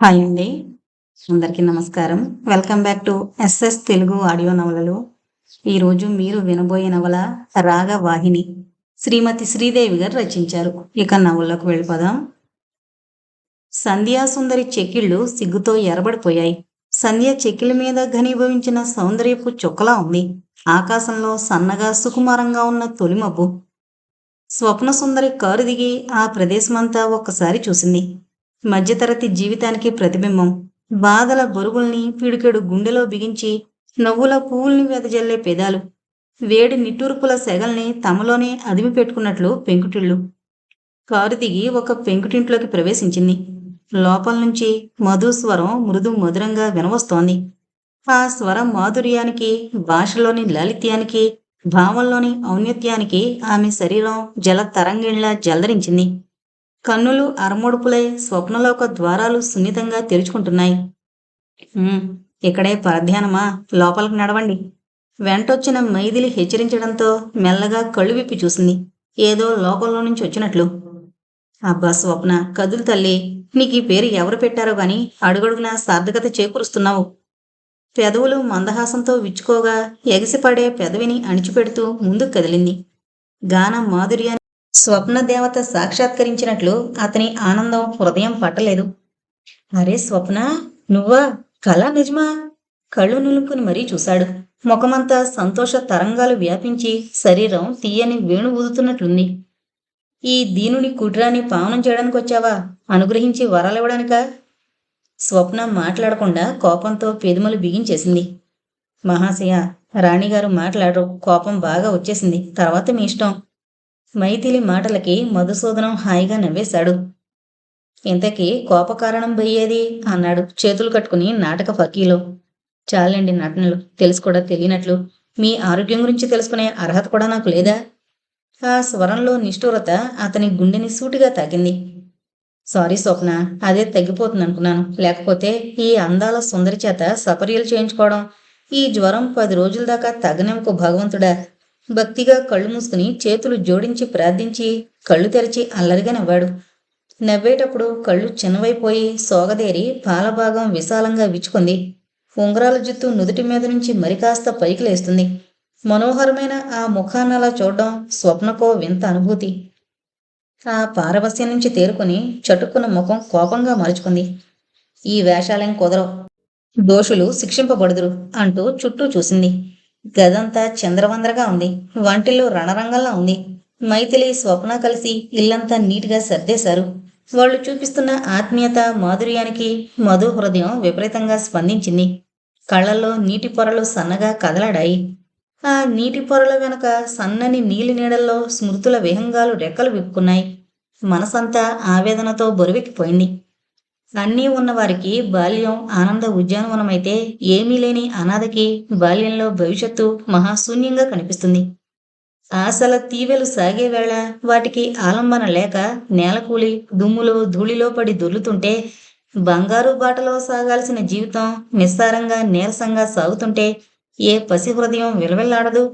Hi అండి. అందరికీ నమస్కారం. Welcome back to SS Telugu audio నవలలు. ఈరోజు మీరు వినబోయే నవల 'రాగవాహిని'. శ్రీమతి శ్రీదేవి గారు రచించారు. ఇక నవల్లోకి వెళ్ళిపోదాం. సంధ్యాసుందరి చెక్కిళ్ళు సిగ్గుతో ఎర్రబడిపోయాయి. సంధ్య చెక్కిళ్ళ మీద ఘనీభవించిన సౌందర్యపు చుక్కలా ఉంది. ఆకాశంలో సన్నగా సుకుమారంగా ఉన్న తొలిమబ్బు. స్వప్న సుందరి కారు దిగి ఆ ప్రదేశమంతా ఒక్కసారి చూసింది. మధ్యతరగతి జీవితానికి ప్రతిబింబం. బాధల బరువుల్ని పిడికెడు గుండెలో బిగించి నవ్వుల పువ్వుల్ని వెదజల్లే పెదాలు. వేడి నిట్టూర్పుల సెగల్ని తమలోనే అదిమి పెట్టుకున్నట్లు పెంకుటిళ్ళు. కారు దిగి ఒక పెంకుటింట్లోకి ప్రవేశించింది. లోపల నుంచి మధు స్వరం మృదు మధురంగా వినవస్తోంది. ఆ స్వరం మాధుర్యానికి, భాషలోని లాలిత్యానికి, భావంలోని ఔన్నత్యానికి ఆమె శరీరం జల తరంగిణ్లా జలధరించింది. కన్నులు అరమొడుపులై స్వప్నలోక ద్వారాలు సున్నితంగా తెరుచుకుంటున్నాయి. "ఉమ్, ఇక్కడే పరధ్యానమా? లోపలికి నడవండి." వెంటొచ్చిన మైథిలి హెచ్చరించడంతో మెల్లగా కళ్ళు విప్పి చూసింది. ఏదో లోకంలో నుంచి వచ్చినట్లు. "అబ్బా స్వప్న, కదులు తల్లి. నీకు ఈ పేరు ఎవరు పెట్టారో గాని అడుగడుగునా సార్థకత చేకూరుస్తున్నావు." పెదవులు మందహాసంతో విచ్చుకోగా ఎగసిపడే పెదవిని అణిచిపెడుతూ ముందుకు కదిలింది. గానం మాధుర్యాన్ని స్వప్న దేవత సాక్షాత్కరించినట్లు అతని ఆనందం హృదయం పట్టలేదు. "అరే స్వప్న, నువ్వా? కళ నిజమా?" కళ్ళు నులుపుకుని మరీ చూశాడు. ముఖమంతా సంతోష తరంగాలు వ్యాపించి శరీరం తీయని వేణు ఊదుతున్నట్లుంది. "ఈ దీనుని కుటిరాన్ని పావనం చేయడానికి వచ్చావా? అనుగ్రహించి వరాలివ్వడానికా?" స్వప్న మాట్లాడకుండా కోపంతో పెదిమలు బిగించేసింది. "మహాశయ, రాణిగారు మాట్లాడరు. కోపం బాగా వచ్చేసింది. తర్వాత మీ ఇష్టం." మైథిలి మాటలకి మధుసూదనం హాయిగా నవ్వేశాడు. "ఇంతకీ కోపకారణం బయ్యేది?" అన్నాడు చేతులు కట్టుకుని నాటక ఫకీలో. "చాలండి నటనలు. తెలుసు కూడా తెలియనట్లు. మీ ఆరోగ్యం గురించి తెలుసుకునే అర్హత కూడా నాకు లేదా?" ఆ స్వరంలో నిష్ఠూరత అతని గుండెని సూటిగా తాకింది. "సారీ స్వప్న, అదే తగ్గిపోతుందనుకున్నాను. లేకపోతే ఈ అందాల సుందరి చేత సపర్యలు చేయించుకోవడం, ఈ జ్వరం 10 రోజుల దాకా తగ్గనివ్వకు భగవంతుడా." భక్తిగా కళ్ళు మూసుకుని చేతులు జోడించి ప్రార్థించి కళ్ళు తెరిచి అల్లరిగా నవ్వాడు. నవ్వేటప్పుడు కళ్ళు చిన్నవైపోయి సోగదేరి పాలభాగం విశాలంగా విచ్చుకుంది. ఉంగరాల జుత్తు నుదుటి మీద నుంచి మరికాస్త పైకి లేస్తుంది. మనోహరమైన ఆ ముఖాన్నలా చూడడం స్వప్నకో వింత అనుభూతి. ఆ పారవస్యం నుంచి తేరుకుని చటుక్కున ముఖం కోపంగా మరుచుకుంది. "ఈ వేషాలేం కుదరవు. దోషులు శిక్షింపబడుదురు" అంటూ చుట్టూ చూసింది. గదంతా చంద్రవందరగా ఉంది. వంటిల్లు రణరంగంలా ఉంది. మైథిలి, స్వప్న కలిసి ఇల్లంతా నీటిగా సర్దేశారు. వాళ్ళు చూపిస్తున్న ఆత్మీయత, మాధుర్యానికి మధు హృదయం విపరీతంగా స్పందించింది. కళ్ళల్లో నీటి పొరలు సన్నగా కదలాడాయి. ఆ నీటి పొరల వెనక సన్నని నీలి నీడల్లో స్మృతుల విహంగాలు రెక్కలు విప్పుకున్నాయి. మనసంతా ఆవేదనతో బరువెక్కిపోయింది. అన్నీ ఉన్నవారికి బాల్యం ఆనంద ఉద్యానవనమైతే ఏమీ లేని అనాథకి బాల్యంలో భవిష్యత్తు మహాశూన్యంగా కనిపిస్తుంది. ఆశల తీవెలు సాగే వేళ వాటికి ఆలంబన లేక నేలకూలి దుమ్ములో ధూళిలో పడి దొర్లుతుంటే, బంగారు బాటలో సాగాల్సిన జీవితం నిస్సారంగా నీరసంగా సాగుతుంటే ఏ పసి హృదయం విలవిల్లాడదు?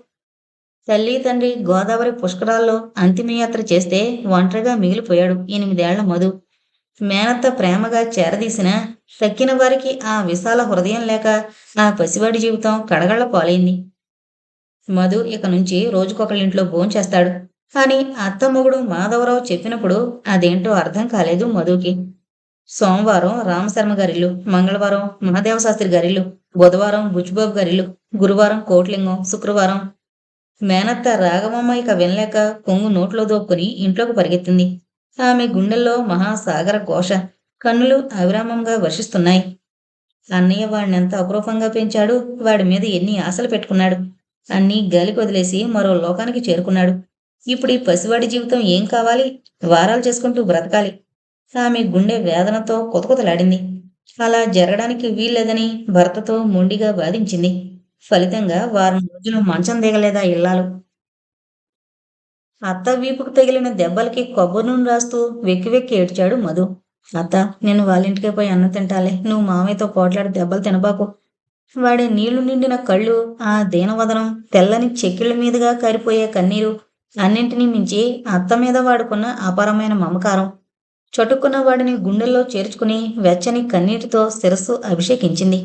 తల్లి తండ్రి గోదావరి పుష్కరాల్లో అంతిమయాత్ర చేస్తే ఒంటరిగా మిగిలిపోయాడు 8 ఏళ్ల మధు. మేనత్త ప్రేమగా చేరదీసిన తక్కిన వారికి ఆ విశాల హృదయం లేక ఆ పసివాడి జీవితం కడగళ్ల పాలైంది. మధు ఇక నుంచి రోజుకొకళ్ళింట్లో భోంచేస్తాడు. కానీ అత్త మొగుడు మాధవరావు చెప్పినప్పుడు అదేంటో అర్థం కాలేదు మధుకి. సోమవారం రామశర్మ గారిల్లు, మంగళవారం మహాదేవశాస్త్రి గారిల్లు, బుధవారం బుచ్చిబాబు గారిల్లు, గురువారం కోట్లింగం, శుక్రవారం. మేనత్త రాఘవమ్మ ఇక వినలేక కొంగు నోట్లో దోపుకుని ఇంట్లోకి పరిగెత్తింది. ఆమె గుండెల్లో మహాసాగర ఘోష. కన్నులు అవిరామంగా వర్షిస్తున్నాయి. అన్నయ్య వాడినెంత అపురూపంగా పెంచాడు. వాడి మీద ఎన్ని ఆశలు పెట్టుకున్నాడు. అన్నీ గాలికి వదిలేసి మరో లోకానికి చేరుకున్నాడు. ఇప్పుడు ఈ పసివాడి జీవితం ఏం కావాలి? వారాలు చేసుకుంటూ బ్రతకాలి. ఆమె గుండె వేదనతో కుతకుతలాడింది. అలా జరగడానికి వీల్లేదని భర్తతో మొండిగా వాదించింది. ఫలితంగా వారం రోజులు మంచం దిగలేదా ఇల్లాలు. అత్త వీపుకు తగిలిన దెబ్బలకి కొబ్బరి నూనె రాస్తూ వెక్కి వెక్కి ఏడ్చాడు మధు. "అత్త, నేను వాళ్ళింటికే పోయి అన్నం తింటాలే. నువ్వు మామయ్యతో పోట్లాడి దెబ్బలు తినబాకు." వాడి నీళ్లు నిండిన కళ్ళు, ఆ దీనవదనం, తెల్లని చెక్కిళ్ళ మీదుగా కారిపోయే కన్నీరు, అన్నింటినీ మించి అత్త మీద వాడుకున్న అపారమైన మమకారం. చటుక్కున వాడిని గుండెల్లో చేర్చుకుని వెచ్చని కన్నీటితో శిరస్సు అభిషేకించింది.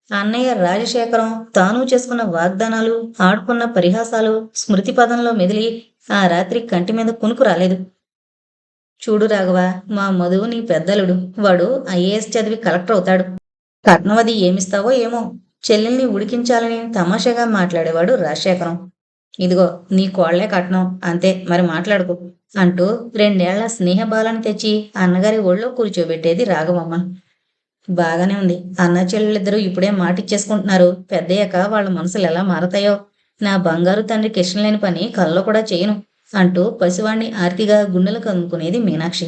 అన్నయ్య రాజశేఖరం తాను చేసుకున్న వాగ్దానాలు, ఆడుకున్న పరిహాసాలు స్మృతి పదంలో మెదిలి ఆ రాత్రి కంటి మీద కునుకు రాలేదు. చూడు రాఘవ, మా మధు నీ పెద్దలుడు. వాడు ఐఏఎస్ చదివి కలెక్టర్ అవుతాడు. కట్నం అది ఏమిస్తావో ఏమో. చెల్లెల్ని ఉడికించాలని తమాషాగా మాట్లాడేవాడు రాజశేఖరం. ఇదిగో నీ కోళ్లే కట్నం, అంతే, మరి మాట్లాడుకో అంటూ 2 ఏళ్ల స్నేహబాలని తెచ్చి అన్నగారి ఒళ్ళో కూర్చోబెట్టేది రాఘవమ్మ. బాగానే ఉంది. అన్నా చెల్లెలిద్దరూ ఇప్పుడే మాటిచ్చేసుకుంటున్నారు. పెద్దయ్యాక వాళ్ళ మనసులు ఎలా మారతాయో. నా బంగారు తండ్రికి ఇష్టం లేని పని కల్లో కూడా చేయను అంటూ పసివాణ్ణి ఆర్తిగా గుండెలకు అందుకునేది మీనాక్షి.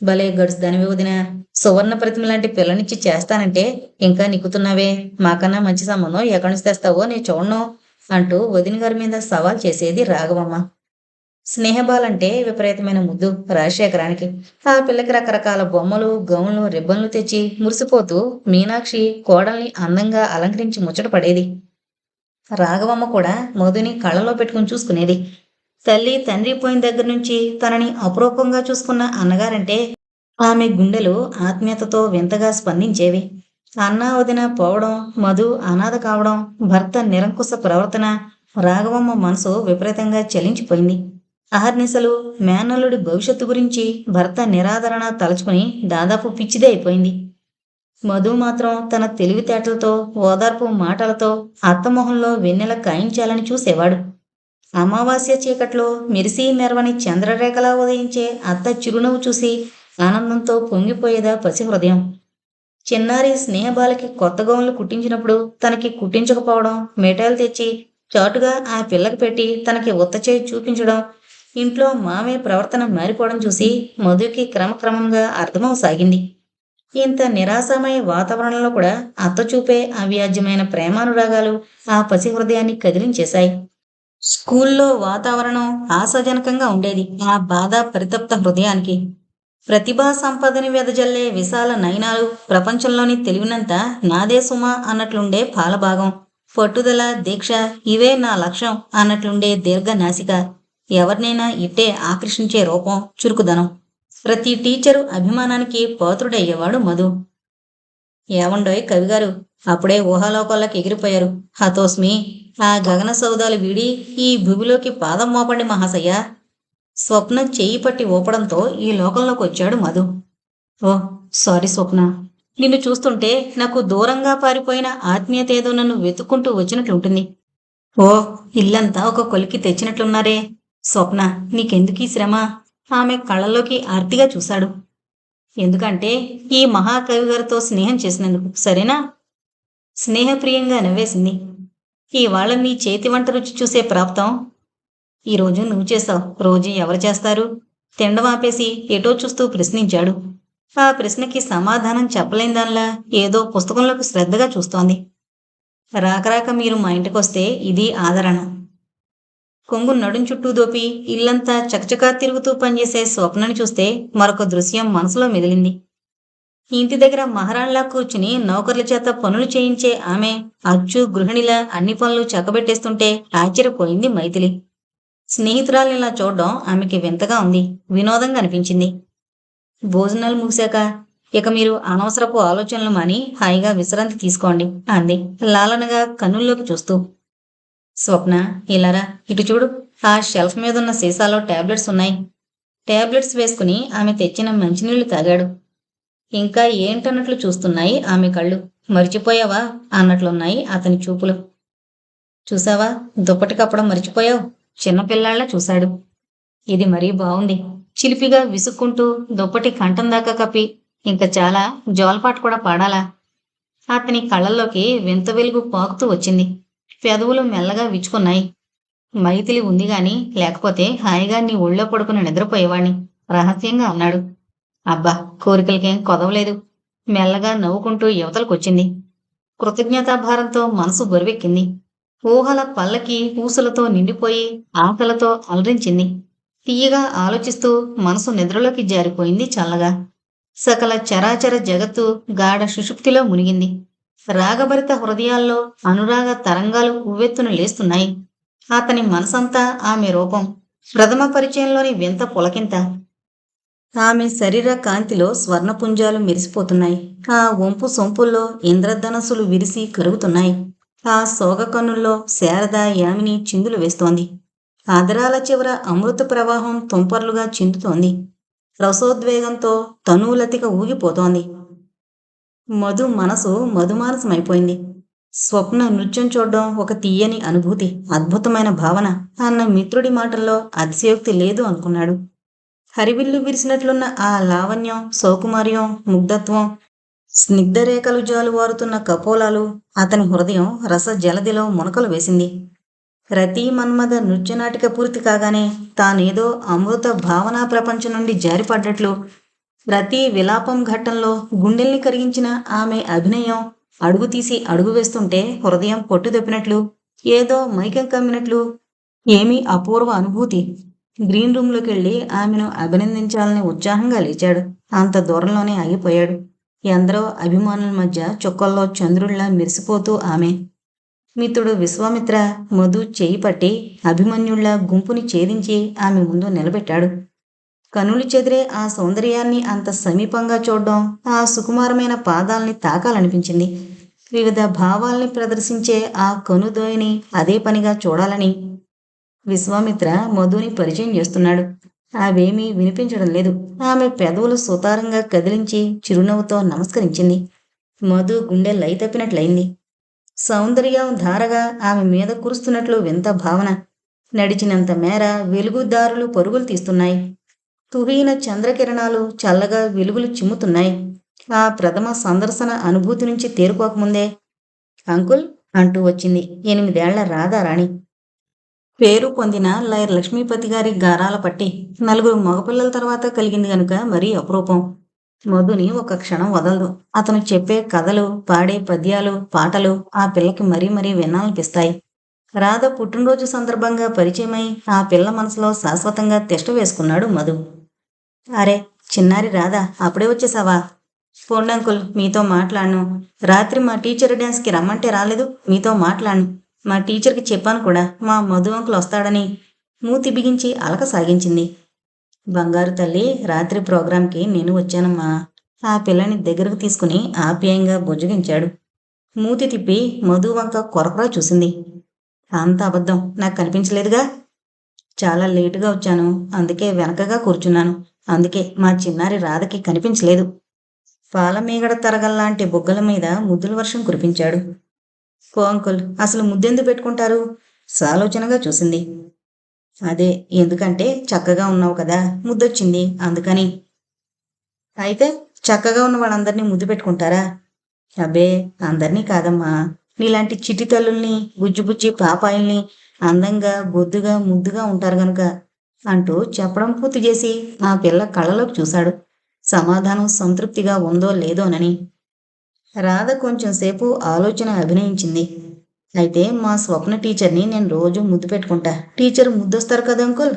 భలే గడుసుదానివి వదిన. సువర్ణ ప్రతిమ లాంటి పిల్లనిచ్చి చేస్తానంటే ఇంకా నిక్కుతున్నావే. మాకన్నా మంచి సంబంధం ఎక్కడి నుంచి తెస్తావో నేను చూడను అంటూ వదిన గారి మీద సవాల్ చేసేది రాఘవమ్మ. స్నేహబాలంటే విపరీతమైన ముద్దు రాజశేఖరానికి. ఆ పిల్లకి రకరకాల బొమ్మలు, గౌన్లు, రిబ్బన్లు తెచ్చి మురిసిపోతూ మీనాక్షి కోడల్ని అందంగా అలంకరించి ముచ్చట పడేది. రాఘవమ్మ కూడా మధుని కళ్ళలో పెట్టుకుని చూసుకునేది. తల్లి తండ్రి పోయిన దగ్గర నుంచి తనని అపురూపంగా చూసుకున్న అన్నగారంటే ఆమె గుండెలు ఆత్మీయతతో వింతగా స్పందించేవి. అన్నా వదిన పోవడం, మధు అనాథ కావడం, భర్త నిరంకుశ ప్రవర్తన, రాఘవమ్మ మనసు విపరీతంగా చలించిపోయింది. అహర్నిశలు మేనల్లుడి భవిష్యత్తు గురించి భర్త నిరాదరణ తలుచుకుని దాదాపు పిచ్చిదే అయిపోయింది. మధు మాత్రం తన తెలివితేటలతో, ఓదార్పు మాటలతో అత్తమొహంలో వెన్నెల కాయించాలని చూసేవాడు. అమావాస్య చీకట్లో మెరిసి మెరవని చంద్రరేఖలా ఉదయించే అత్త చిరునవ్వు చూసి ఆనందంతో పొంగిపోయేదా పసి హృదయం. చిన్నారి స్నేహబాలకి కొత్త గౌన్లు కుట్టించినప్పుడు తనకి కుట్టించకపోవడం, మిఠాయిలు తెచ్చి చాటుగా ఆ పిల్లకి పెట్టి తనకి ఉత్తచేయి చూపించడం, ఇంట్లో మామయ్య ప్రవర్తన మారిపోవడం చూసి మధుకి క్రమక్రమంగా అర్థమవసాగింది. ఇంత నిరాశమయ వాతావరణంలో కూడా అత్త చూపే అవ్యాజ్యమైన ప్రేమానురాగాలు ఆ పసి హృదయాన్ని కదిలించేశాయి. స్కూల్లో వాతావరణం ఆశాజనకంగా ఉండేది ఆ బాధ పరితప్త హృదయానికి. ప్రతిభా సంపదని వెదజల్లే విశాల నయనాలు, ప్రపంచంలోని తెలివినంత నాదే సుమా అన్నట్లుండే పాలభాగం, పట్టుదల, దీక్ష, ఇవే నా లక్ష్యం అన్నట్లుండే దీర్ఘనాసిక, ఎవరినైనా ఇట్టే ఆకర్షించే రూపం, చురుకుదనం. ప్రతి టీచరు అభిమానానికి పాత్రుడయ్యేవాడు మధు. ఏవండోయ్ కవిగారు, అప్పుడే ఊహాలోకాల్లోకి ఎగిరిపోయారు. హతోస్మి. ఆ గగన సౌదాలు వీడి ఈ భూమిలోకి పాదం మోపండి మహాశయ్య. స్వప్న చెయ్యి పట్టి ఊపడంతో ఈ లోకంలోకి వచ్చాడు మధు. ఓ సారీ స్వప్న. నిన్ను చూస్తుంటే నాకు దూరంగా పారిపోయిన ఆత్మీయత ఏదో నన్ను వెతుక్కుంటూ వచ్చినట్లుంటుంది. ఓ, ఇల్లంతా ఒక కొలికి తెచ్చినట్లున్నారే. స్వప్న, నీకెందుకీ శ్రమ? ఆమె కళ్ళల్లోకి ఆర్తిగా చూశాడు. ఎందుకంటే ఈ మహాకవి గారితో స్నేహం చేసినందుకు, సరేనా? స్నేహప్రియంగా నవ్వేసింది. ఇవాళ నీ చేతి వంట రుచి చూసే ప్రాప్తం ఈరోజు నువ్వు చేశావు. రోజు ఎవరు చేస్తారు? తిండం ఆపేసి ఎటో చూస్తూ ప్రశ్నించాడు. ఆ ప్రశ్నకి సమాధానం చెప్పలేని దానిలా ఏదో పుస్తకంలోకి శ్రద్ధగా చూస్తోంది. రాకరాక మీరు మా ఇంటికొస్తే ఇది ఆదరణ. కొంగు నడుం చుట్టూ దోపి ఇల్లంతా చకచకా తిరుగుతూ పనిచేసే స్వప్నని చూస్తే మరొక దృశ్యం మనసులో మెదిలింది. ఇంటి దగ్గర మహారాణిలా కూర్చుని నౌకర్ల చేత పనులు చేయించే ఆమె అచ్చు గృహిణిలా అన్ని పనులు చక్కబెట్టేస్తుంటే ఆశ్చర్యపోయింది మైథిలి. స్నేహితురాలిలా చూడడం ఆమెకి వింతగా ఉంది, వినోదంగా అనిపించింది. భోజనాలు ముగిశాక ఇక మీరు అనవసరపు ఆలోచనలు మాని హాయిగా విశ్రాంతి తీసుకోండి అంది లాలనగా కన్నుల్లోకి చూస్తూ. స్వప్న, ఇలారా, ఇటు చూడు. ఆ షెల్ఫ్ మీదున్న సీసాలో టాబ్లెట్స్ ఉన్నాయి. టాబ్లెట్స్ వేసుకుని ఆమె తెచ్చిన మంచినీళ్లు తాగాడు. ఇంకా ఏంటన్నట్లు చూస్తున్నాయి ఆమె కళ్ళు. మరిచిపోయావా అన్నట్లున్నాయి అతని చూపులు. చూసావా, దుప్పటి కప్పడం మరిచిపోయావు. చిన్నపిల్లాళ్లా చూశాడు. ఇది మరీ బావుంది. చిలిపిగా విసుక్కుంటూ దుప్పటి కంఠం దాకా కప్పి ఇంకా చాలా జోలపాటు కూడా పాడాలా? అతని కళ్ళల్లోకి వింత వెలుగు పాకుతూ వచ్చింది. పెదవులు మెల్లగా విచ్చుకున్నాయి. మైథిలి ఉంది గాని లేకపోతే హాయిగా నీ ఒళ్ళో పడుకుని నిద్రపోయేవాణ్ణి రహస్యంగా అన్నాడు. అబ్బా, కోరికలకేం కొదవలేదు. మెల్లగా నవ్వుకుంటూ యువతలకొచ్చింది. కృతజ్ఞతాభారంతో మనసు బరువెక్కింది. ఊహల పల్లకి ఊసులతో నిండిపోయి ఆకలతో అలరించింది. తీయగా ఆలోచిస్తూ మనసు నిద్రలోకి జారిపోయింది చల్లగా. సకల చరాచర జగత్తు గాఢ సుషుప్తిలో మునిగింది. రాగభరిత హృదయాల్లో అనురాగ తరంగాలు ఉవ్వెత్తున లేస్తున్నాయి. అతని మనసంతా ఆమె రూపం, ప్రథమ పరిచయంలోని వింత పులకింత. ఆమె శరీర కాంతిలో స్వర్ణపుంజాలు మెరిసిపోతున్నాయి. ఆ వంపు సొంపుల్లో ఇంద్రధనస్సులు విరిసి కరుగుతున్నాయి. ఆ సోగ కన్నుల్లో శారద యామిని చిందులు వేస్తోంది. ఆదరాల చివర అమృత ప్రవాహం తుంపర్లుగా చిందుతోంది. రసోద్వేగంతో తనూలతిక ఊగిపోతోంది. మధు మనసు మధుమానసమైపోయింది. స్వప్న నృత్యం చూడడం ఒక తీయని అనుభూతి, అద్భుతమైన భావన అన్న మిత్రుడి మాటల్లో అతిశయోక్తి లేదు అనుకున్నాడు. హరివిల్లు విరిసినట్లున్న ఆ లావణ్యం, సౌకుమార్యం, ముగ్ధత్వం, స్నిగ్ధరేఖలు జాలువారుతున్న కపోలాలు అతని హృదయం రస జలదిలో మునకలు వేసింది. రతి మన్మథ నృత్యనాటిక పూర్తి కాగానే తానేదో అమృత భావనా ప్రపంచం నుండి జారిపడ్డట్లు, రతి విలాపం ఘట్టంలో గుండెల్ని కరిగించిన ఆమె అభినయం అడుగు తీసి అడుగు వేస్తుంటే హృదయం పొట్టుదప్పినట్లు, ఏదో మైకం కమ్మినట్లు ఏమీ అపూర్వ అనుభూతి. గ్రీన్ రూంలోకి వెళ్ళి ఆమెను అభినందించాలని ఉత్సాహంగా లేచాడు. అంత దూరంలోనే ఆగిపోయాడు. ఎందరో అభిమానుల మధ్య చుక్కల్లో చంద్రుళ్లా మెరిసిపోతూ ఆమె. మిత్రుడు విశ్వామిత్ర మధు చేయి పట్టి అభిమన్యుళ్ల గుంపుని ఛేదించి ఆమె ముందు నిలబెట్టాడు. కనులు చెదిరే ఆ సౌందర్యాన్ని అంత సమీపంగా చూడడం, ఆ సుకుమారమైన పాదాల్ని తాకాలనిపించింది. వివిధ భావాల్ని ప్రదర్శించే ఆ కనుదోయని అదే పనిగా చూడాలని విశ్వామిత్ర మధుని పరిచయం చేస్తున్నాడు. అవేమీ వినిపించడం లేదు. ఆమె పెదవులు సుతారంగా కదిలించి చిరునవ్వుతో నమస్కరించింది. మధు గుండె లయ తప్పినట్లయింది. సౌందర్యం ధారగా ఆమె మీద కురుస్తున్నట్లు వింత భావన. నడిచినంత మేర వెలుగుదారులు పరుగులు తీస్తున్నాయి. తుహీన చంద్రకిరణాలు చల్లగా వెలుగులు చిమ్ముతున్నాయి. ఆ ప్రథమ సందర్శన అనుభూతి నుంచి తేరుకోకముందే అంకుల్ అంటూ వచ్చింది 8 ఏళ్ల రాధారాణి. పేరు పొందిన లాయర్ లక్ష్మీపతి గారి గారాల పట్టి 4 మగపిల్లల తర్వాత కలిగింది గనుక మరీ అపురూపం. మధుని ఒక క్షణం వదలదు. అతను చెప్పే కథలు, పాడే పద్యాలు, పాటలు ఆ పిల్లకి మరీ మరీ వినాలనిపిస్తాయి. రాధ పుట్టినరోజు సందర్భంగా పరిచయమై ఆ పిల్ల మనసులో శాశ్వతంగా తిష్ట వేసుకున్నాడు మధు. అరే చిన్నారి రాధ, అప్పుడే వచ్చేసావా? పోండంకుల్, మీతో మాట్లాడను. రాత్రి మా టీచర్ డ్యాన్స్కి రమ్మంటే రాలేదు. మీతో మాట్లాడను. మా టీచర్కి చెప్పాను కూడా మా మధు అంకుల్ వస్తాడని. మూతి బిగించి అలక సాగించింది. బంగారు తల్లి, రాత్రి ప్రోగ్రాంకి నేను వచ్చానమ్మా. ఆ పిల్లని దగ్గరకు తీసుకుని ఆప్యాయంగా బుజ్జగించాడు. మూతి తిప్పి మధు వంక కొరకొరా చూసింది. అంత అబద్ధం, నాకు కనిపించలేదుగా. చాలా లేటుగా వచ్చాను, అందుకే వెనకగా కూర్చున్నాను. అందుకే మా చిన్నారి రాధకి కనిపించలేదు. పాలమీగడ తరగల్లాంటి బుగ్గల మీద ముద్దుల వర్షం కురిపించాడు. పో అంకుల్, అసలు ముద్దెందుకు పెట్టుకుంటారు? సాలోచనగా చూసింది. అదే, ఎందుకంటే చక్కగా ఉన్నావు కదా, ముద్దొచ్చింది అందుకని. అయితే చక్కగా ఉన్న వాళ్ళందరినీ ముద్దు పెట్టుకుంటారా? అబ్బే, అందరినీ కాదమ్మా. నీలాంటి చిట్టి తల్లుల్ని, బుజ్జి పాపాయిల్ని అందంగా, బొద్దుగా, ముద్దుగా ఉంటారు గనుక అంటూ చెప్పడం పూర్తి చేసి ఆ పిల్ల కళ్ళలోకి చూశాడు. సమాధానం సంతృప్తిగా ఉందో లేదోనని. రాధ కొంచెం సేపు ఆలోచన అభినయించింది. అయితే మా స్వప్న టీచర్ని నేను రోజు ముద్దు పెట్టుకుంటా. టీచర్ ముద్దొస్తారు కదా అంకుల్.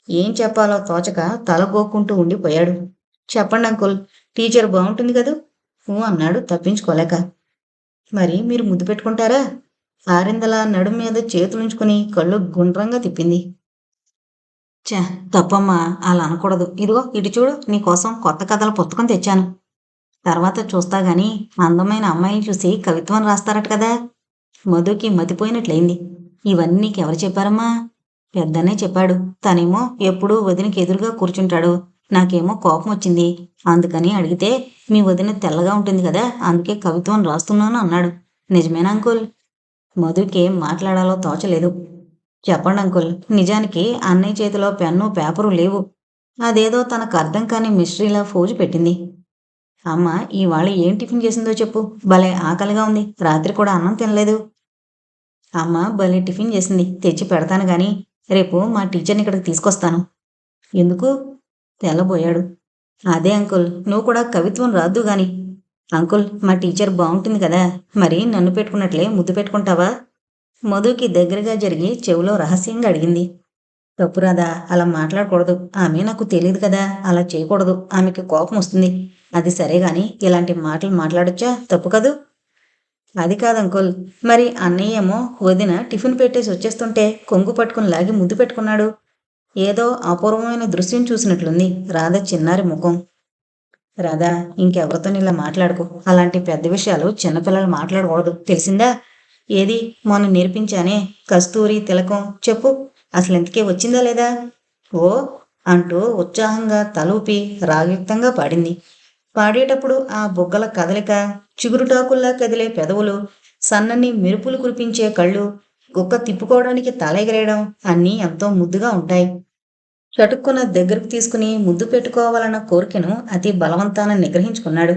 ఏం చెప్పాలో తోచక తల గోక్కుంటూ ఉండిపోయాడు. చెప్పండి అంకుల్, టీచర్ బాగుంటుంది కదూ అన్నాడు తప్పించుకోలేక. మరి మీరు ముద్దు పెట్టుకుంటారా? ఆరిందలా నడుం మీద చేతులుంచుకుని కళ్ళు గుండ్రంగా తిప్పింది. చ తప్పమ్మా, అలా అనకూడదు. ఇదిగో ఇటు చూడు, నీకోసం కొత్త కథల పుస్తకం తెచ్చాను. తర్వాత చూస్తా గాని అందమైన అమ్మాయిని చూసి కవిత్వం రాస్తారట కదా. మధుకి మతిపోయినట్లయింది. ఇవన్నీ నీకెవరు చెప్పారమ్మా? పెద్దనే చెప్పాడు. తనేమో ఎప్పుడూ వదినకి ఎదురుగా కూర్చుంటాడు. నాకేమో కోపం వచ్చింది. అందుకని అడిగితే మీ వదిన తెల్లగా ఉంటుంది కదా, అందుకే కవిత్వం రాస్తున్నాను అన్నాడు. నిజమేనా అంకుల్? మధుకేం మాట్లాడాలో తోచలేదు. చెప్పండి అంకుల్, నిజానికి అన్నయ్య చేతిలో పెన్ను పేపరు లేవు. అదేదో తనకు అర్థం కాని మిస్టరీలా ఫోజు పెట్టింది. అమ్మ ఇవాళ ఏం టిఫిన్ చేసిందో చెప్పు. భలే ఆకలిగా ఉంది. రాత్రి కూడా అన్నం తినలేదు. అమ్మ భలే టిఫిన్ చేసింది, తెచ్చి పెడతాను గాని రేపు మా టీచర్ని ఇక్కడికి తీసుకొస్తాను. ఎందుకు? తెల్లబోయాడు. అదే అంకుల్, నువ్వు కూడా కవిత్వం రాద్దు గాని. అంకుల్, మా టీచర్ బాగుంటుంది కదా, మరి నన్ను పెట్టుకున్నట్లే ముద్దు పెట్టుకుంటావా? మధుకి దగ్గరగా జరిగి చెవిలో రహస్యంగా అడిగింది. తప్పురాదా, అలా మాట్లాడకూడదు. ఆమె నాకు తెలియదు కదా, అలా చేయకూడదు. ఆమెకి కోపం వస్తుంది. అది సరే గాని ఇలాంటి మాటలు మాట్లాడొచ్చా? తప్పు కదూ. అది కాదంకుల్. మరి అన్నయ్యేమో వదిన టిఫిన్ పెట్టేసి వచ్చేస్తుంటే కొంగు పట్టుకుని లాగి ముద్దు పెట్టుకున్నాడు. ఏదో అపూర్వమైన దృశ్యం చూసినట్లుంది రాధ చిన్నారి ముఖం. రాధా, ఇంకెవరితో ఇలా మాట్లాడుకో. అలాంటి పెద్ద విషయాలు చిన్నపిల్లలు మాట్లాడకూడదు, తెలిసిందా? ఏది మొన్న నేర్పించానే కస్తూరి తిలకం, చెప్పు. అసలు ఇంతకీ వచ్చిందా లేదా? ఓ అంటూ ఉత్సాహంగా తలూపి రాగయుక్తంగా పాడింది. పాడేటప్పుడు ఆ బుగ్గల కదలిక, చిగురుటాకుల్లా కదిలే పెదవులు, సన్నని మెరుపులు కురిపించే కళ్ళు, గుక్క తిప్పుకోవడానికి తల ఎగరేయడం అన్నీ ఎంతో ముద్దుగా ఉంటాయి. చటుక్కున దగ్గరకు తీసుకుని ముద్దు పెట్టుకోవాలన్న కోరికను అతి బలవంతాన నిగ్రహించుకున్నాడు.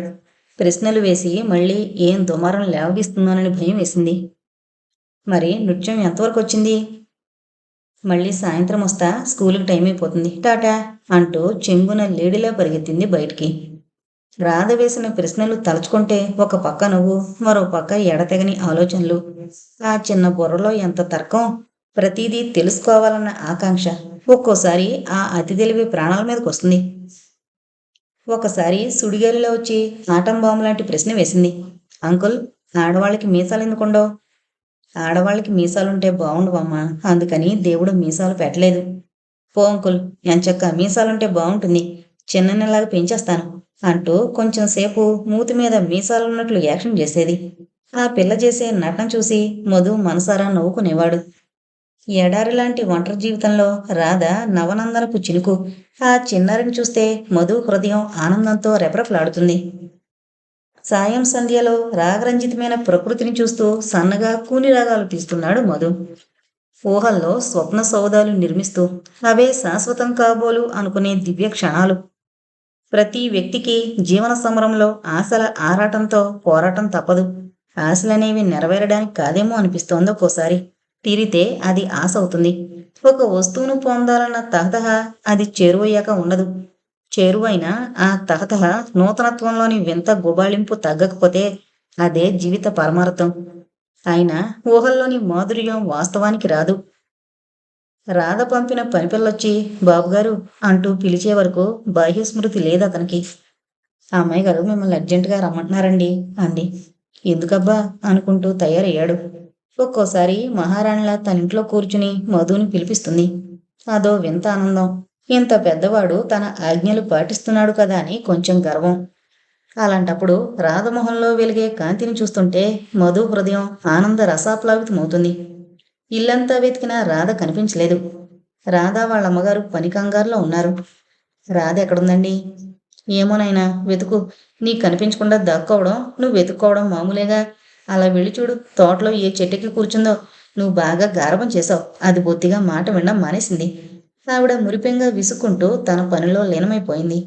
ప్రశ్నలు వేసి మళ్ళీ ఏం దుమారం లేవదీస్తుందోనని భయం వేసింది. మరి నృత్యం ఎంతవరకు వచ్చింది? మళ్ళీ సాయంత్రం వస్తా, స్కూలుకి టైం అయిపోతుంది, టాటా అంటూ చెంగున లేడిలా పరిగెత్తింది బయటికి. రాధ వేసిన ప్రశ్నలు తలుచుకుంటే ఒక పక్క నవ్వు, మరో పక్క ఎడతెగని ఆలోచనలు. ఆ చిన్న బుర్రలో ఎంత తర్కం, ప్రతిదీ తెలుసుకోవాలన్న ఆకాంక్ష. ఒక్కోసారి ఆ అతి తెలివి ప్రాణాల మీదకి వస్తుంది. ఒకసారి సుడిగాలిలో వచ్చి ఆటం బాంబు లాంటి ప్రశ్న వేసింది. అంకుల్, ఆడవాళ్ళకి మీసాలు ఎందుకుండవు? ఆడవాళ్ళకి మీసాలుంటే బాగుండవమ్మా, అందుకని దేవుడు మీసాలు పెట్టలేదు. పో అంకుల్, ఎంచక్క మీసాలుంటే బాగుంటుంది, చిన్నలాగా పెంచేస్తాను అంటూ కొంచెం సేపు మూతి మీద మీసాలున్నట్లు యాక్షన్ చేసేది. ఆ పిల్ల చేసే నటన చూసి మధు మనసారా నవ్వుకునేవాడు. ఎడారిలాంటి ఒంటరి జీవితంలో రాధ నవనందనపు చినుకు. ఆ చిన్నారిని చూస్తే మధు హృదయం ఆనందంతో రెపరెపలాడుతుంది. సాయం సంధ్యలో రాగరంజితమైన ప్రకృతిని చూస్తూ సన్నగా కూని రాగాలు తీస్తున్నాడు మధు. ఊహల్లో స్వప్న సౌధాలు నిర్మిస్తూ అవే శాశ్వతం కాబోలు అనుకునే దివ్య క్షణాలు. ప్రతి వ్యక్తికి జీవన సమరంలో ఆశల ఆరాటంతో పోరాటం తప్పదు. ఆశలనేవి నెరవేరడానికి కాదేమో అనిపిస్తోంది ఒక్కోసారి. తీరితే అది ఆశ అవుతుంది. ఒక వస్తువును పొందాలన్న తహతహ అది చేరువయ్యాక ఉండదు. చేరువైన ఆ తహతహ నూతనత్వంలోని వింత గుబాళింపు తగ్గకపోతే అదే జీవిత పరమార్థం. అయినా ఊహల్లోని మాధుర్యం వాస్తవానికి రాదు. రాధ పంపిన పనిపిల్లొచ్చి బాబుగారు అంటూ పిలిచే వరకు బాహ్యస్మృతి లేదు అతనికి. ఆ అమ్మాయి గారు మిమ్మల్ని అర్జెంటుగా రమ్మంటున్నారండి అంది. ఎందుకబ్బా అనుకుంటూ తయారయ్యాడు. ఒక్కోసారి మహారాణిలా తన ఇంట్లో కూర్చుని మధుని పిలిపిస్తుంది. అదో వింత ఆనందం. ఇంత పెద్దవాడు తన ఆజ్ఞలు పాటిస్తున్నాడు కదా అని కొంచెం గర్వం. అలాంటప్పుడు రాధమొహంలో వెలిగే కాంతిని చూస్తుంటే మధు హృదయం ఆనంద రసాప్లావితమవుతుంది. ఇల్లంతా వెతికినా రాధ కనిపించలేదు. రాధ వాళ్ళ అమ్మగారు పని కంగారులో ఉన్నారు. రాధ ఎక్కడుందండి? ఏమోనైనా వెతుకు. నీకు కనిపించకుండా దాక్కోవడం, నువ్వు వెతుక్కోవడం మామూలేగా. అలా వెళ్ళి చూడు, తోటలో ఏ చెట్టుకి కూర్చుందో. నువ్వు బాగా గారభం చేశావు, అది బొత్తిగా మాట వినడం మానేసింది. ఆవిడ మురిపెంగా విసుక్కుంటూ తన పనిలో లీనమైపోయింది.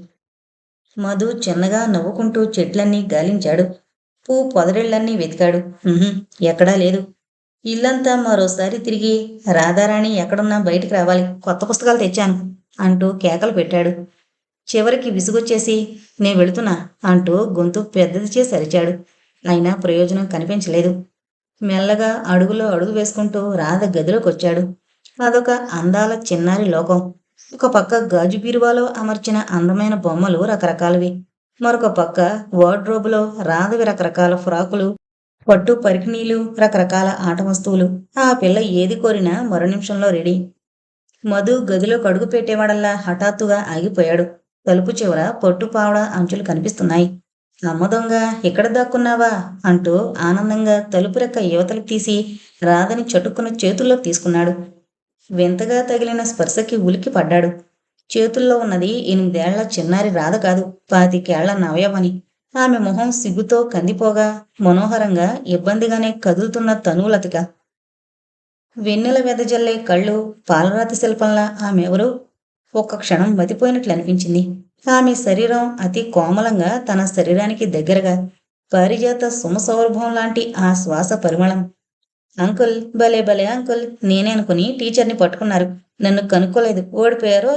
మధు చిన్నగా నవ్వుకుంటూ చెట్లన్నీ గాలించాడు. పొదరిళ్లన్నీ వెతికాడు. ఎక్కడా లేదు. ఇల్లంతా మరోసారి తిరిగి రాధారాణి ఎక్కడున్నా బయటికి రావాలి, కొత్త పుస్తకాలు తెచ్చాను అంటూ కేకలు పెట్టాడు. చివరికి విసుగొచ్చేసి నే వెళుతున్నా అంటూ గొంతు పెద్దది చేసి అరిచాడు. అయినా ప్రయోజనం కనిపించలేదు. మెల్లగా అడుగులో అడుగు వేసుకుంటూ రాధ గదిలోకొచ్చాడు. అదొక అందాల చిన్నారి లోకం. ఒక పక్క గాజు బీరువాలో అమర్చిన అందమైన బొమ్మలు రకరకాలవి. మరొక పక్క వార్డ్రోబులో రాధవి రకరకాల ఫ్రాకులు, పట్టు పరికిణీలు, రకరకాల ఆట వస్తువులు. ఆ పిల్ల ఏది కోరినా మరో నిమిషంలో రెడీ. మధు గదిలోకి అడుగు పెట్టేవాడల్లా హఠాత్తుగా ఆగిపోయాడు. తలుపు చివర పట్టు పావడ అంచులు కనిపిస్తున్నాయి. అమ్మ దొంగ, ఇక్కడ దాక్కున్నావా అంటూ ఆనందంగా తలుపు రెక్క యువతలకు తీసి రాధని చటుక్కున చేతుల్లోకి తీసుకున్నాడు. వింతగా తగిలిన స్పర్శకి ఉలిక్కి పడ్డాడు. చేతుల్లో ఉన్నది 8 ఏళ్ల చిన్నారి రాధ కాదు, 25 ఏళ్ల నవయవని. ఆమె మొహం సిగ్గుతో కందిపోగా మనోహరంగా ఇబ్బందిగానే కదులుతున్న తనువులతిక. వెన్నెల వెదజల్లే కళ్ళు, పాలరాతి శిల్పంలా ఆమెవరూ? ఒక్క క్షణం మతిపోయినట్లు అనిపించింది. ఆమె శరీరం అతి కోమలంగా తన శరీరానికి దగ్గరగా, పారిజాత సుమసౌరభం లాంటి ఆ శ్వాస పరిమళం. అంకుల్, భలే భలే అంకుల్, నేనే అనుకుని టీచర్ని పట్టుకున్నారు. నన్ను కనుక్కోలేదు, ఓడిపోయారో.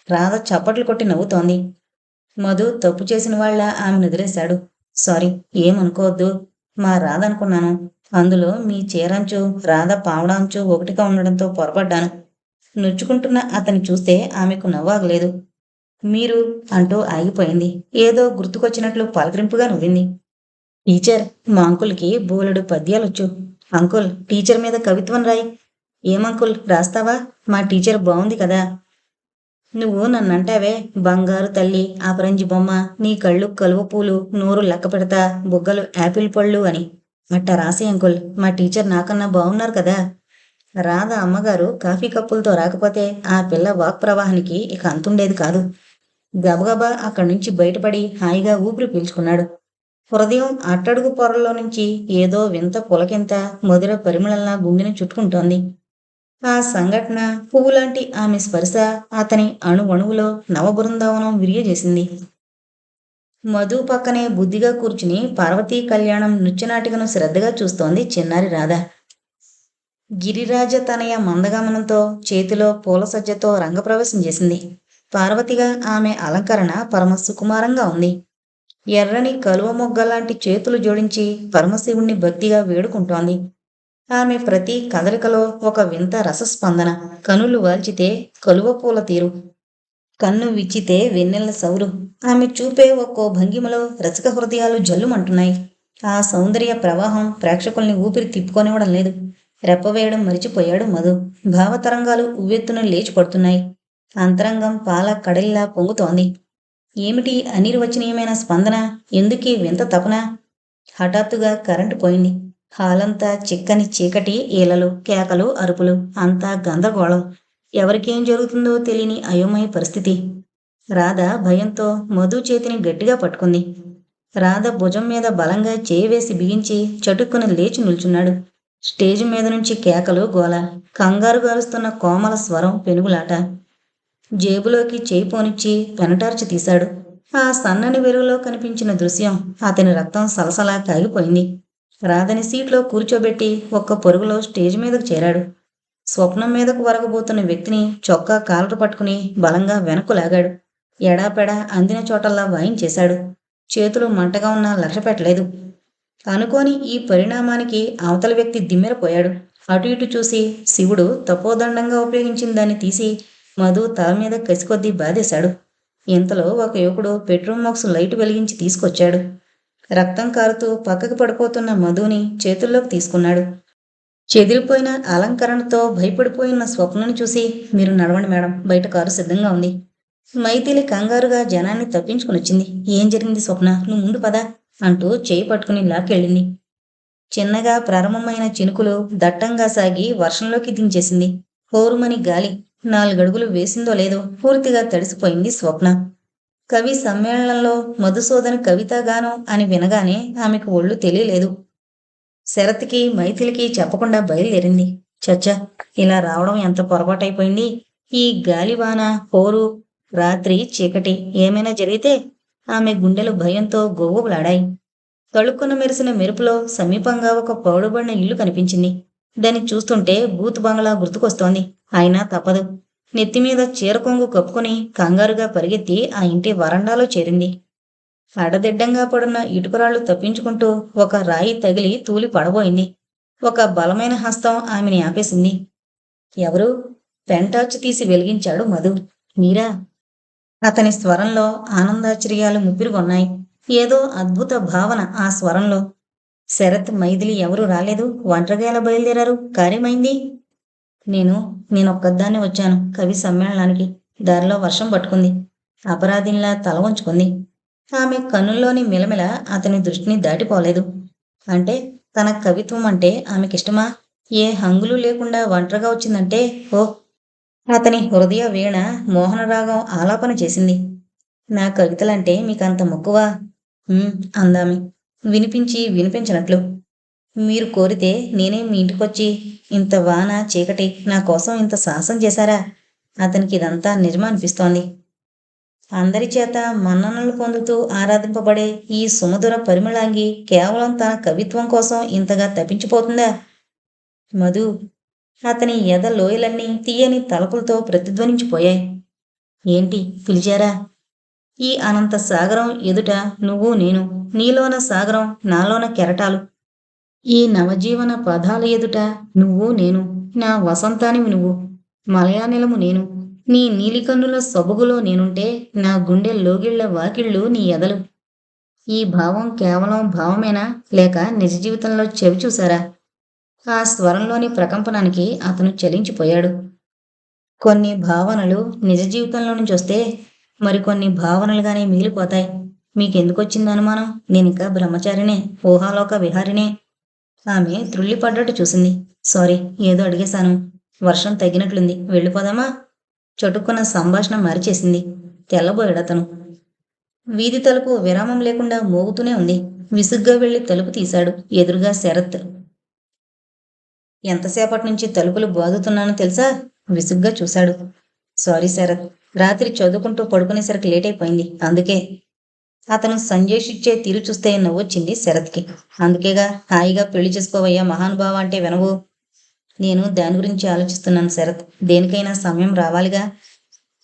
రాధ చప్పట్లు కొట్టి నవ్వుతోంది. మధు తప్పు చేసిన వాళ్ళ ఆమెను ఎదిరేశాడు. సారీ, ఏమనుకోవద్దు. మా రాధ అనుకున్నాను. అందులో మీ చీరంచు రాధ పావడాంచు ఒకటిగా ఉండడంతో పొరపడ్డాను. నొచ్చుకుంటున్న అతన్ని చూస్తే ఆమెకు నవ్వాగలేదు. మీరు అంటూ ఆగిపోయింది. ఏదో గుర్తుకొచ్చినట్లు పలకరింపుగా నవ్వింది. టీచర్, మా అంకుల్కి బోలెడు పద్యాలొచ్చు. అంకుల్, టీచర్ మీద కవిత్వం రాయి. ఏమంకుల్, రాస్తావా? మా టీచర్ బాగుంది కదా. నువ్వు నన్నంటావే బంగారు తల్లి అపరంజి బొమ్మ, నీ కళ్ళు కలువ పూలు, నోరు లెక్క పెడతా, బుగ్గలు యాపిల్ పళ్ళు అని. అట్ట రాసి అంకుల్, మా టీచర్ నాకన్నా బాగున్నారు కదా. రాధ అమ్మగారు కాఫీ కప్పులతో రాకపోతే ఆ పిల్ల వాక్ ప్రవాహానికి ఇక అంతుండేది కాదు. గబగబా అక్కడి నుంచి బయటపడి హాయిగా ఊపిరి పీల్చుకున్నాడు. హృదయం అట్టడుగు పొరల్లో నుంచి ఏదో వింత పులకింత మధుర పరిమళంలా గుండెని చుట్టుకుంటోంది. ఆ సంఘటన, పువ్వులాంటి ఆమె స్పర్శ అతని అణువణువులో నవబృందావనం విరియజేసింది. మధు పక్కనే బుద్ధిగా కూర్చుని పార్వతీ కళ్యాణం నృత్యనాటికను శ్రద్ధగా చూస్తోంది చిన్నారి రాధ. గిరిరాజ తనయ మందగమనంతో చేతిలో పూల సజ్జతో రంగప్రవేశం చేసింది. పార్వతిగా ఆమె అలంకరణ పరమ సుకుమారంగా ఉంది. ఎర్రని కలువ మొగ్గలాంటి చేతులు జోడించి పరమశివుణ్ణి భక్తిగా వేడుకుంటోంది. ఆమె ప్రతి కదలికలో ఒక వింత రసస్పందన. కనులు వాల్చితే కలువ పూల తీరు, కన్ను విచ్చితే వెన్నెల సౌరు. ఆమె చూపే ఒక్కో భంగిమలో రసిక హృదయాలు జల్లుమంటున్నాయి. ఆ సౌందర్య ప్రవాహం ప్రేక్షకుల్ని ఊపిరి తిప్పుకొనివ్వడం లేదు. రెప్పవేయడం మరిచిపోయాడు మధు. భావతరంగాలు ఉవ్వెత్తున లేచి పడుతున్నాయి. అంతరంగం పాల కడలిలా పొంగుతోంది. ఏమిటి అనిర్వచనీయమైన స్పందన? ఎందుకీ వింత తపన? హఠాత్తుగా కరెంటు పోయింది. హాలంతా చిక్కని చీకటి, ఈలలు, కేకలు, అరుపులు, అంతా గందరగోళం. ఎవరికేం జరుగుతుందో తెలియని అయోమయ పరిస్థితి. రాధ భయంతో మధు చేతిని గట్టిగా పట్టుకుంది. రాధ భుజం మీద బలంగా చేయి వేసి బిగించి చటుక్కున లేచి నిల్చున్నాడు. స్టేజ్ మీద నుంచి కేకలు, గోల, కంగారు గారుస్తున్న కోమల స్వరం, పెనుగులాట. జేబులోకి చేయి పోనిచ్చి పెనటార్చి తీశాడు. ఆ సన్నని వెలుగులో కనిపించిన దృశ్యం అతని రక్తం సలసలా కాగిపోయింది. రాధని సీట్లో కూర్చోబెట్టి ఒక్క పరుగులో స్టేజ్ మీదకు చేరాడు. స్వప్నం మీదకు వరగబోతున్న వ్యక్తిని చొక్కా కాలరు పట్టుకుని బలంగా వెనక్కు లాగాడు. ఎడాపెడా అందిన చోటల్లా వాయించేశాడు. చేతులు మంటగా ఉన్నా లక్ష్య పెట్టలేదు. అనుకోని ఈ పరిణామానికి అవతల వ్యక్తి దిమ్మెరపోయాడు. అటు ఇటు చూసి శివుడు తపోదండంగా ఉపయోగించిన దాన్ని తీసి మధు తల మీద కసికొద్దీ బాధేశాడు. ఇంతలో ఒక యువకుడు బెడ్రూమ్ బాక్స్ లైటు వెలిగించి తీసుకొచ్చాడు. రక్తం కారుతూ పక్కకి పడిపోతున్న మధుని చేతుల్లోకి తీసుకున్నాడు. చెదిరిపోయిన అలంకరణతో భయపడిపోయిన స్వప్నని చూసి, మీరు నడవండి మేడం, బయట కారు సిద్ధంగా ఉంది. మైథిలి కంగారుగా జనాన్ని తప్పించుకునొచ్చింది. ఏం జరిగింది స్వప్న? నువ్వు ముందు పద అంటూ చేయి పట్టుకుని లాక్కెళ్ళింది. చిన్నగా ప్రారంభమైన చినుకులు దట్టంగా సాగి వర్షంలోకి దించేసింది. హోరుమని గాలి. 4 అడుగులు వేసిందో లేదో పూర్తిగా తడిసిపోయింది స్వప్న. కవి సమ్మేళనంలో మధుసూదన కవితాగానం అని వినగానే ఆమెకు ఒళ్ళు తెలియలేదు. శరత్కి, మైథిలికి చెప్పకుండా బయలుదేరింది. చచ్చా, ఇలా రావడం ఎంత పొరపాటైపోయింది. ఈ గాలివాన, హోరు, రాత్రి చీకటి ఏమైనా జరిగితే? ఆమె గుండెలు భయంతో గోవులాడాయి. తళుక్కున మెరిసిన మెరుపులో సమీపంగా ఒక పౌడుబడిన ఇల్లు కనిపించింది. దాన్ని చూస్తుంటే బూత్ బంగ్లా గుర్తుకొస్తోంది. అయినా తప్పదు. నెత్తిమీద చీరకొంగు కప్పుకుని కంగారుగా పరిగెత్తి ఆ ఇంటి వరండాలో చేరింది. అడదిడ్డంగా పడున్న ఇటుకరాళ్లు తప్పించుకుంటూ ఒక రాయి తగిలి తూలి పడబోయింది. ఒక బలమైన హస్తం ఆమెని ఆపేసింది. ఎవరు? పెంటార్చ్ తీసి వెలిగించాడు మధు. మీరా? అతని స్వరంలో ఆనందాశ్చర్యాలు ముప్పిరిగొన్నాయి. ఏదో అద్భుత భావన ఆ స్వరంలో. శరత్, మైథిలి ఎవరూ రాలేదు? ఒంటరిగా ఎలా బయలుదేరారు? కార్యమైంది? నేనొక్కదాన్నే వచ్చాను కవి సమ్మేళనానికి. దారిలో వర్షం పట్టుకుంది. అపరాధినిలా తల వంచుకుంది. ఆమె కన్నుల్లోని మిలమిల అతని దృష్టిని దాటిపోలేదు. అంటే తన కవిత్వం అంటే ఆమెకిష్టమా? ఏ హంగులు లేకుండా ఒంటరిగా వచ్చిందంటే ఓ! అతని హృదయ వీణ మోహనరాగం ఆలాపన చేసింది. నా కవితలంటే మీకంత మక్కువా? అందామె వినిపించి వినిపించినట్లు. మీరు కోరితే నేనే మీ ఇంటికొచ్చి ఇంత వాన చీకటి నా కోసం ఇంత సాహసం చేశారా? అతనికి ఇదంతా నిజమా అనిపిస్తోంది. అందరి చేత మన్ననలు పొందుతూ ఆరాధింపబడే ఈ సుమధుర పరిమళాంగి కేవలం తన కవిత్వం కోసం ఇంతగా తప్పించిపోతుందా? మధు! అతని ఎద లోయలన్నీ తీయని తలపులతో ప్రతిధ్వనించిపోయాయి. ఏంటి పిలిచారా? ఈ అనంత సాగరం ఎదుట నువ్వు నేను, నీలోన సాగరం, నాలోన కెరటాలు. ఈ నవజీవన పదాల ఎదుట నువ్వు నేను, నా వసంతానివి నువ్వు, మలయానిలము నేను, నీ నీలికన్నుల సొబగులో నేనుంటే నా గుండె లోగిళ్ల వాకిళ్ళు నీ ఎదలు. ఈ భావం కేవలం భావమేనా, లేక నిజ జీవితంలో చెవి చూశారా? ఆ స్వరంలోని ప్రకంపనానికి అతను చలించిపోయాడు. కొన్ని భావనలు నిజ జీవితంలో నుంచి వస్తే మరికొన్ని భావనలుగానే మిగిలిపోతాయి. మీకెందుకొచ్చింది అనుమానం? నేనింకా బ్రహ్మచారినే, ఊహాలోక విహారినే. ఆమె త్రుళ్ళిపడ్డట్టు చూసింది. సారీ, ఏదో అడిగేశాను. వర్షం తగ్గినట్లుంది, వెళ్ళిపోదామా? చటుక్కున సంభాషణ మరిచేసింది. తెల్లబోయాడతను. వీధి తలుపు విరామం లేకుండా మోగుతూనే ఉంది. విసుగ్గా వెళ్లి తలుపు తీశాడు. ఎదురుగా శరత్. ఎంతసేపటి నుంచి తలుపులు బాదుతున్నానో తెలుసా? విసుగ్గా చూశాడు. సారీ శరత్, రాత్రి చదువుకుంటూ పడుకునేసరికి లేట్ అయిపోయింది, అందుకే. అతను సంజేషిచ్చే తీరు చూస్తే నవ్వొచ్చింది శరత్కి. అందుకేగా హాయిగా పెళ్లి చేసుకోవయ్యా మహానుభావ అంటే వినవు. నేను దాని గురించి ఆలోచిస్తున్నాను శరత్. దేనికైనా సమయం రావాలిగా.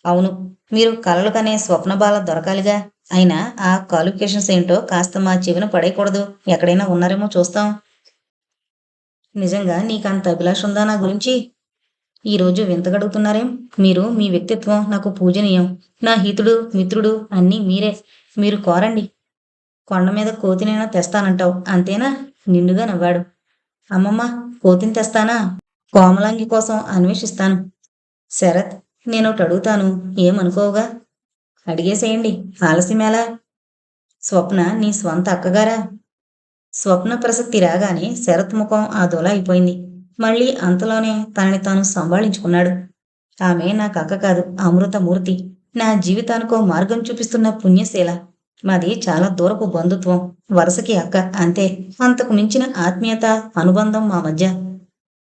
అవును, మీరు కలలు కనే స్వప్నబాల దొరకాలిగా. అయినా ఆ క్వాలిఫికేషన్స్ ఏంటో కాస్త మా చెవిన పడేయకూడదు. ఎక్కడైనా ఉన్నారేమో చూస్తాం. నిజంగా నీకంత అభిలాష ఉందా నా గురించి? ఈరోజు వింతగడుగుతున్నారేం? మీరు, మీ వ్యక్తిత్వం నాకు పూజనీయం. నా హితుడు, మిత్రుడు అన్నీ మీరే. మీరు కోరండి. కొండ మీద కోతినైనా తెస్తానంటావు, అంతేనా? నిండుగా నవ్వాడు. అమ్మమ్మ, కోతిని తెస్తానా? కోమలాంగి కోసం అన్వేషిస్తాను. శరత్, నేనొకటి అడుగుతాను, ఏమనుకోవుగా? అడిగేసేయండి, ఆలస్యమేలా? స్వప్న నీ స్వంత అక్కగారా? స్వప్న ప్రసక్తి రాగానే శరత్ ముఖం అదోలా అయిపోయింది. మళ్ళీ అంతలోనే తనని తాను సంభాళించుకున్నాడు. ఆమె నాకు అక్క కాదు, అమృతమూర్తి. నా జీవితానికో మార్గం చూపిస్తున్న పుణ్యశీల. మాది చాలా దూరపు బంధుత్వం. వరుసకి అక్క, అంతే. అంతకు మించిన ఆత్మీయత, అనుబంధం మా మధ్య.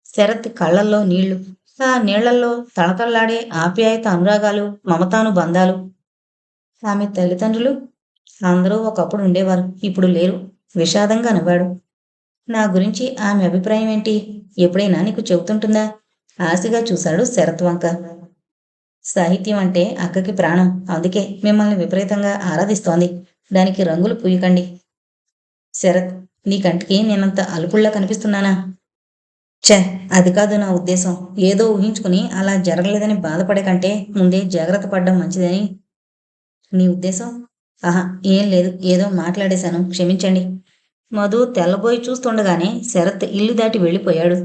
శరత్ కళ్ళల్లో నీళ్లు. ఆ నీళ్లల్లో తళతళలాడే ఆప్యాయత, అనురాగాలు, మమతానుబంధాలు. ఆమె తల్లిదండ్రులు? అందరూ ఒకప్పుడు ఉండేవారు, ఇప్పుడు లేరు. విషాదంగా నవ్వాడు. నా గురించి ఆమె అభిప్రాయం ఏంటి? ఎప్పుడైనా నీకు చెబుతుంటుందా? ఆశగా చూశాడు శరత్ వంక. సాహిత్యం అంటే అక్కకి ప్రాణం, అందుకే మిమ్మల్ని విపరీతంగా ఆరాధిస్తోంది. దానికి రంగులు పూయకండి. శరత్, నీ కంటికి నేనంత అలుపుళ్ళ కనిపిస్తున్నానా? ఛే, అది కాదు నా ఉద్దేశం. ఏదో ఊహించుకుని అలా జరగలేదని బాధపడే కంటే ముందే జాగ్రత్త పడ్డం మంచిదని. నీ ఉద్దేశం? ఆహా, ఏం లేదు, ఏదో మాట్లాడేశాను, క్షమించండి. మధు తెల్లబోయి చూస్తుండగానే శరత్ ఇల్లు దాటి వెళ్ళిపోయాడు.